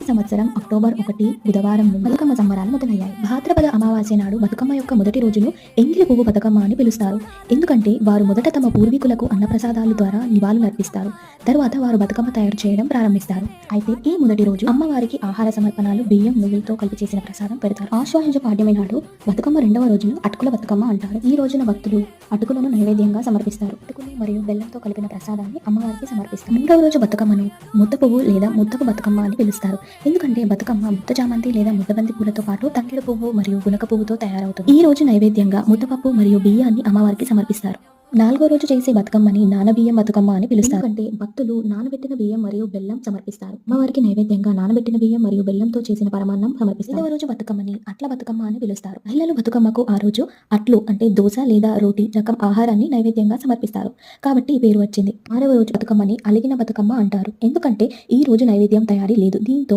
సంవత్సరం అక్టోబర్ 1 బుధవారం నుండి బతుకమ్మ సంబరాలు మొదలయ్యాయి. భాద్రపద అమావాస్య నాడు బతుకమ్మ యొక్క మొదటి రోజును ఎంగిలి పువ్వు బతుకమ్మ అని పిలుస్తారు. ఎందుకంటే వారు మొదట తమ పూర్వీకులకు అన్నప్రసాదాల ద్వారా నివాళులర్పిస్తారు. తరువాత వారు బతుకమ్మ తయారు చేయడం ప్రారంభిస్తారు. అయితే ఈ మొదటి రోజు అమ్మవారికి ఆహార సమర్పణలు బియ్యం నువ్వులతో కలిపి చేసిన ప్రసాదం పెడతారు. ఆశ్వయుజ పాడ్యమి నాడు బతుకమ్మ రెండవ రోజును అటుకుల బతుకమ్మ అంటారు. ఈ రోజున భక్తులు అటుకులను నైవేద్యంగా సమర్పిస్తారు. అటుకులు మరియు బెల్లంతో కలిపిన ప్రసాదాన్ని అమ్మవారికి సమర్పిస్తారు. మూడవ రోజు బతుకమ్మను ముద్ద పువ్వు లేదా ముద్దపు బతుకమ్మ అని పిలుస్తారు. ఎందుకంటే బతుకమ్మ ముద్ద చామంతి లేదా ముద్దబంతి పూలతో పాటు తంగెడు పువ్వు మరియు గునక పువ్వుతో తయారవుతుంది. ఈ రోజు నైవేద్యంగా ముద్దపప్పు మరియు బియ్యాన్ని అమ్మవారికి సమర్పిస్తారు. నాలుగో రోజు చేసే బతుకమ్మని నానబియ్యం బతుకమ్మ అని పిలుస్తారు. అంటే భక్తులు నానబెట్టిన బియ్యం మరియు బెల్లం సమర్పిస్తారు. అమ్మవారికి నైవేద్యంగా నానబెట్టిన బియ్యం మరియు బెల్లంతో చేసిన పరమాన్నం సమర్పిస్తారు. ఐదవ రోజు బతుకమ్మని అట్ల బతుకమ్మ అని పిలుస్తారు. మహిళలు బతుకమ్మకు ఆ రోజు అట్లు అంటే దోశ లేదా రోటి రకం ఆహారాన్ని నైవేద్యంగా సమర్పిస్తారు. కాబట్టి ఈ పేరు వచ్చింది. ఆరవ రోజు బతుకమ్మని అలిగిన బతుకమ్మ అంటారు. ఎందుకంటే ఈ రోజు నైవేద్యం తయారీ లేదు. దీంతో